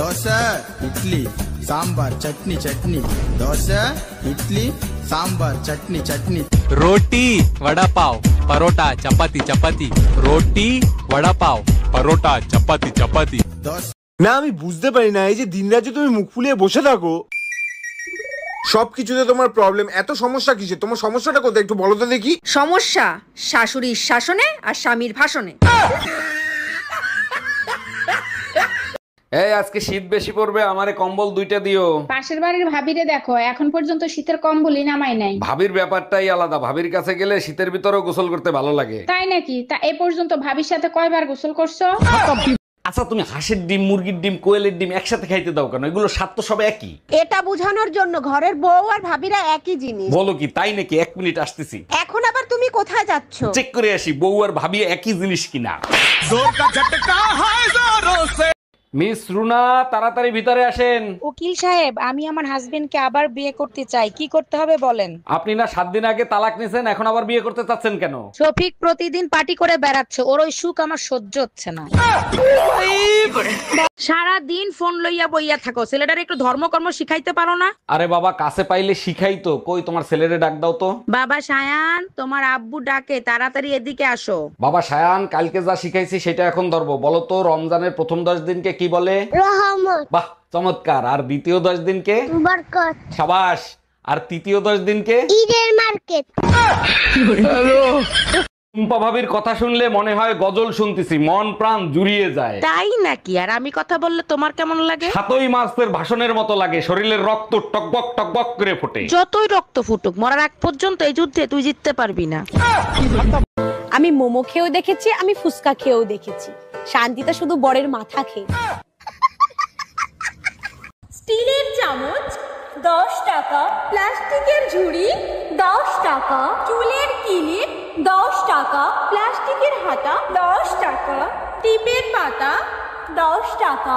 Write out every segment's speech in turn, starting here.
దోశ ఇడ్లీ సాంబార్ చట్నీ చట్నీ దోశ ఇడ్లీ సాంబార్ చట్నీ చట్నీ रोटी वड़ा पाव परोटा चपाती चपाती रोटी वड़ा पाव परोटा चपाती चपाती না আমি বুঝতে পারি না এই যে দিনরাত তুমি মুখ ফুলিয়ে বসে থাকো সবকিছুতে তোমার প্রবলেম এত সমস্যা কিসে তোমার সমস্যাটা কোথায় একটু বলো তো দেখি সমস্যা শাশুড়ির শাসনে আর স্বামীর ভাষণে এই আজকে শীত বেশি পড়বে আমারে কম্বল 2টা দিও পাশের বাড়ির ভাবিরে দেখো এখন পর্যন্ত শীতের কম্বলই নামাই নাই ভাবির ব্যাপারটাই আলাদা ভাবির কাছে গেলে শীতের ভিতরেও গোসল করতে ভালো লাগে তাই নাকি তা এ পর্যন্ত ভাবির সাথে কয়বার গোসল করছো আচ্ছা তুমি হাঁসের ডিম মুরগির ডিম কোয়েলের ডিম একসাথে খাইতে দাও কেন এগুলো স্বাদ তো সব একই এটা বোঝানোর জন্য ঘরের বউ আর ভাবিরা একই জিনিস বলো কি তাই নাকি 1 মিনিট আসতেছি এখন আবার তুমি কোথায় যাচ্ছ চেক করে আসি বউ আর ভাবি একই জিনিস কিনা মিস রুনা তাড়াতাড়ি ভিতরে আসেন উকিল সাহেব আমি আমার হাজবেন্ডকে আবার বিয়ে করতে চাই কি করতে হবে বলেন আপনি না 7 দিন আগে তালাক নিছেন এখন আবার বিয়ে করতে চাচ্ছেন কেন শফিক প্রতিদিন পার্টি করে বেড়াচ্ছে ওর ওই সুখ আমার সহ্য হচ্ছে না সারা দিন ফোন লইয়া বইয়া থাকো ছেলেটার একটু ধর্মকর্ম শিখাইতে পারো না আরে বাবা কাছে পাইলে শিখাই তো কই তোমার ছেলেরে ডাক দাও তো বাবা সায়ান তোমার আব্বু ডাকে তাড়াতাড়ি এদিকে আসো বাবা সায়ান কালকে যা শিখাইছি সেটা এখন ধরবো বলো তো রমজানের প্রথম 10 দিনকে কি বলে রহমত বাহ চমৎকার আর দ্বিতীয় 10 দিনকে বরকত শাবাশ আর তৃতীয় 10 দিনকে ঈদের মার্কেট টুম্পা ভাবির কথা শুনলে মনে হয় গজল শুনতেছি মন প্রাণ জুড়িয়ে যায় তাই নাকি আর আমি কথা বললে তোমার কেমন লাগে 7ই মার্চের ভাষণের মতো লাগে শরীরের রক্ত টকবক টকবক করে ফোটে যতই রক্ত ফুটুক মরার আগ পর্যন্ত এই যুদ্ধে তুই জিততে পারবি না আমি মোমো খেয়েও দেখেছি আমি ফুচকা খেয়েও দেখেছি শান্তিতে শুধু বরের মাথা খেয়ে স্টিলের চামচ 10 টাকা প্লাস্টিকের ঝুড়ি 10 টাকা চুলের কিলিপ 10 টাকা প্লাস্টিকের হাতা 10 টাকা টিপের পাতা 10 টাকা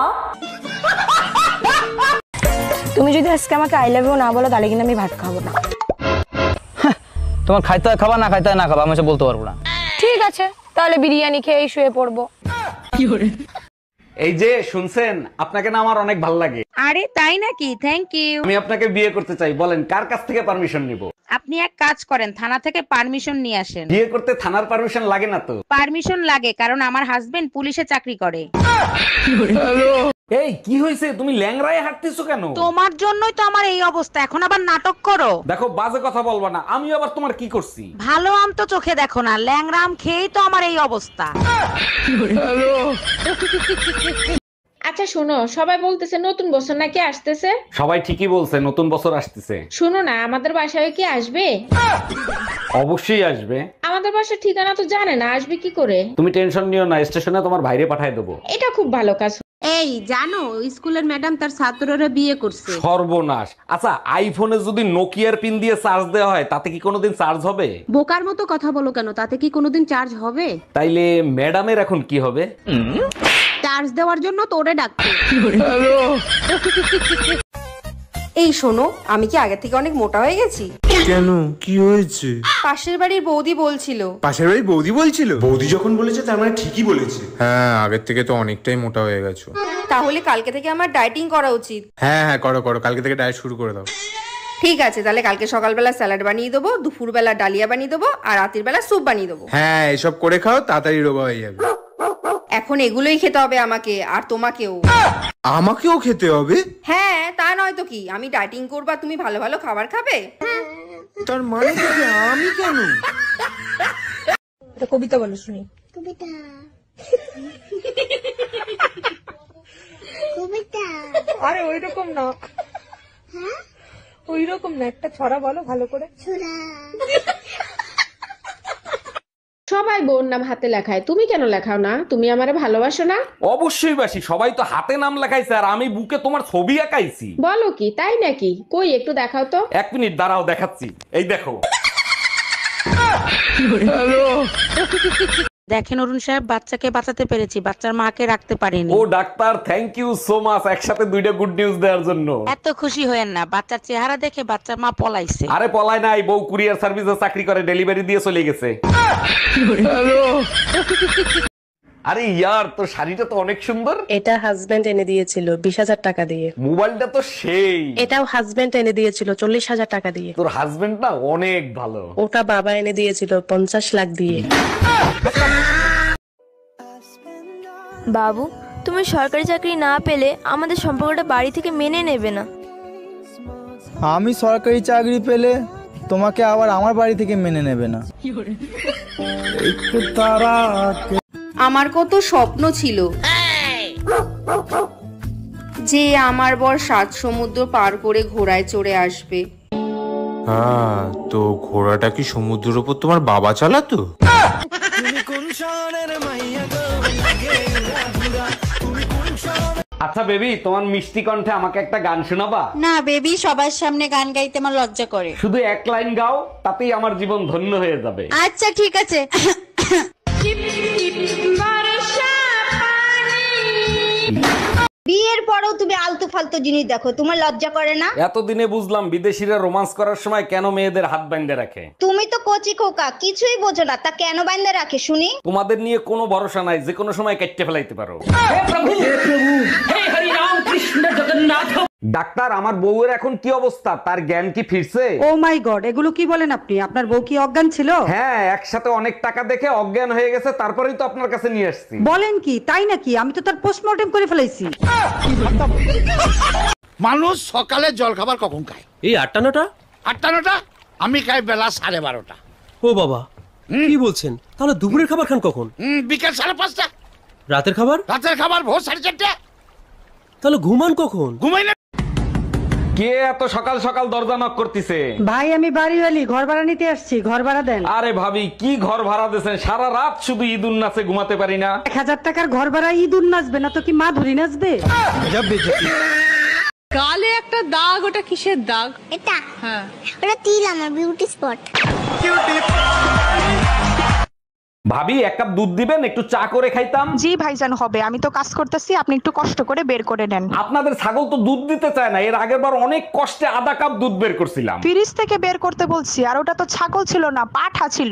তুমি যদি আজকে আমাকে আই লাভ ইউ না বলো তাহলে কিন্তু আমি ভাত খাবো না তোমার খাইতে হয় খাবা না খাইতে হয় না খাবা আমি সে বলতে পারবো না ঠিক আছে তাহলে বিরিয়ানি খেয়ে শুয়ে পড়বো এই যে শুনছেন আপনাকে না আমার অনেক ভালো লাগে আরে তাই নাকি থ্যাংক ইউ আমি আপনাকে বিয়ে করতে চাই বলেন কার কাছ থেকে পারমিশন নিব আপনি এক কাজ করেন থানা থেকে পারমিশন নিয়ে আসেন বিয়ে করতে থানার পারমিশন লাগে না তো পারমিশন লাগে কারণ আমার হাজবেন্ড পুলিশে চাকরি করে এই কি হয়েছে তুমি ল্যাংড়ায় হাঁটতেছো কেন তোমার জন্যই তো আমার এই অবস্থা এখন আবার নাটক করো দেখো বাজে কথা বলবা না আমি আবার তোমার কি করছি ভালো আম তো চোখে দেখো না ল্যাংড়া আম খেয়েই তো আমার এই অবস্থা আচ্ছা শোনো সবাই বলতেছে নতুন বছর নাকি আসতেছে সবাই ঠিকই বলছে নতুন বছর আসতেছে শোনো না আমাদের বাসায় কি আসবে অবশ্যই আসবে আমাদের বাসার ঠিকানা তো জানে না আসবে কি করে তুমি টেনশন নিও না স্টেশনে তোমার ভাইরে পাঠিয়ে দেবো এটা খুব ভালো কাজ এই জানো স্কুলের ম্যাডাম তার ছাত্ররা বিয়ে করছে সর্বনাশ আচ্ছা আইফোনে যদি নোকিয়ার পিন দিয়ে চার্জ দেওয়া হয় তাতে কি কোনোদিন চার্জ হবে বোকার মতো কথা বলো কেন তাতে কি কোনোদিন চার্জ হবে তাইলে ম্যাডামের এখন কি হবে চার্জ দেওয়ার জন্য তোরে ডাকছে এই শোনো আমি কি আগে থেকে অনেক মোটা হয়ে গেছি কেন কি হয়েছে পাশের বাড়ির বৌদি বলছিল পাশের বাড়ি বৌদি বলছিল বৌদি যখন বলেছে তার মানে ঠিকই বলেছে হ্যাঁ আগের থেকে তো অনেকটাই মোটা হয়ে গেছো তাহলে কালকে থেকে আমার ডায়েটিং করা উচিত হ্যাঁ হ্যাঁ করো করো কালকে থেকে ডায়েট শুরু করে দাও ঠিক আছে তাহলে কালকে সকালবেলা স্যালাড বানিয়ে দেবো দুপুরবেলা ডালিয়া বানিয়ে দেবো আর রাতের বেলা স্যুপ বানিয়ে দেবো হ্যাঁ এসব করে খাও তাড়াতাড়ি রোগা হয়ে যাবে এখন এগুলোই খেতে হবে আমাকে আর তোমাকেও আমাকেও খেতে হবে হ্যাঁ তা নয় তো কি আমি ডায়েটিং করবা তুমি ভালো ভালো খাবার খাবে তার মানে কি আমি কেন একটা কবিতা বলো শুনি কবিতা আরে ওইরকম না ওইরকম না একটা ছড়া বলো ভালো করে সবাই বোন নাম হাতে লেখায় তুমি কেন লেখাও না তুমি আমারে ভালোবাসো না অবশ্যই বাসি সবাই তো হাতে নাম লেখাইছে আর আমি বুকে তোমার ছবি আঁকাইছি বলো কি তাই নাকি কই একটু দেখাও তো 1 মিনিট দাঁড়াও দেখাচ্ছি এই দেখো দেখেন অরুণ সাহেব বাচ্চাকে বাঁচাতে পেরেছি বাচ্চার মাকে রাখতে পারিনি ও doctor thank you so much একসাথে 2টা গুড নিউজ দেওয়ার জন্য এত খুশি হয়েন না বাচ্চার চেহারা দেখে বাচ্চার মা পলাইছে আরে পলায় নাই বউ কুরিয়ার সার্ভিসে চাকরি করে ডেলিভারি দিয়ে চলে গেছে আরে ইয়ার, তোর শাড়িটা তো অনেক সুন্দর। এটা হাজবেন্ড এনে দিয়েছিল 20,000 টাকা দিয়ে। মোবাইলটা তো সেই। এটাও হাজবেন্ড এনে দিয়েছিল 40,000 টাকা দিয়ে। তোর হাজবেন্ড না অনেক ভালো। ওটা বাবা এনে দিয়েছিল 50 লাখ দিয়ে। বাবু, তুমি সরকারি চাকরি না পেলে আমাদের সম্পর্কটা বাড়ি থেকে মেনে নেবে না। আমি সরকারি চাকরি পেলে তোমাকে আবার আমার বাড়ি থেকে মেনে নেবে না। আমার কত স্বপ্ন ছিল যে আমার বর 7 সমুদ্র পার করে ঘোড়ায় চড়ে আসবে। হ্যাঁ, তো ঘোড়াটা কি সমুদ্রের উপর তোমার বাবা চালাতো? আচ্ছা বেবি, তোমার মিষ্টি কণ্ঠে আমাকে একটা গান শোনাবা? না বেবি, সবার সামনে গান গাইতে আমার লজ্জা করে। শুধু এক লাইন গাও, তাতেই আমার জীবন ধন্য হয়ে যাবে। আচ্ছা ঠিক আছে। বিয়ের পরেও তুমি আলতু ফালতু জিনিস দেখো, তোমার লজ্জা করে না? এতদিনে বুঝলাম বিদেশিরা রোমান্স করার সময় কেন মেয়েদের হাত বাইন্ধে রাখে। তুমি তো কচি খোকা, কিছুই বোঝো না, তা কেন বাইন্ধে রাখে শুনি? তোমাদের নিয়ে কোনো ভরসা নাই, যে কোনো সময় কেটে ফেলাইতে পারো। ডাক্তার, আমার বউয়ের এখন কি অবস্থা? তার জ্ঞান কি ফিরছে? ও মাই গড, এগুলো কি বলেন আপনি? আপনার বউ কি অজ্ঞান ছিল? হ্যাঁ, একসাথে অনেক টাকা দেখে অজ্ঞান হয়ে গেছে, তারপরেই তো আপনার কাছে নিয়ে আসছি। বলেন কি, তাই নাকি? আমি তো তার পোস্টমর্টেম করে ফেলাইছি। মানুষ সকালে জল খাবার কখন খায়? এই 8টা 9টা। 8টা 9টা? আমি খাই বেলা 12:30। ও বাবা, কি বলছেন? তাহলে দুপুরের খাবার খান কখন? বিকেল 5:30। রাতের খাবার? রাতের খাবার ভোর 4:30। তাহলে ঘুমান কখন? ঘুমাই না। কে এত সকাল সকাল দরজা নক করতেছে? ভাই আমি বাড়িওয়ালি, ঘর ভাড়া নিতে আসছি, ঘর ভাড়া দেন। আরে ভাবি, কি ঘর ভাড়া দিয়েছেন? সারা রাত শুধু ঈদুন নাচে ঘুমাতে পারি না। 1000 টাকার ঘর ভাড়া ইঁদুর নাচবে না তো কি মা ধরি নাচবে? গালে একটা দাগ, ওটা কিসের দাগ? এটা হ্যাঁ, ওটা তিল, আমার বিউটি স্পট। ভাবি, 1 কাপ দুধ দিবেন, একটু চা করে খাইতাম। জি ভাইজান হবে, আমি তো কাজ করতেছি, আপনি একটু কষ্ট করে বের করে নেন। আপনাদের ছাগল তো দুধ দিতে চায় না। এর আগের বার অনেক কষ্টে আধা কাপ দুধ বের করছিলাম। ফ্রিজ থেকে বের করতে বলছি, আর ওটা তো ছাগল ছিল না, পাঠা ছিল।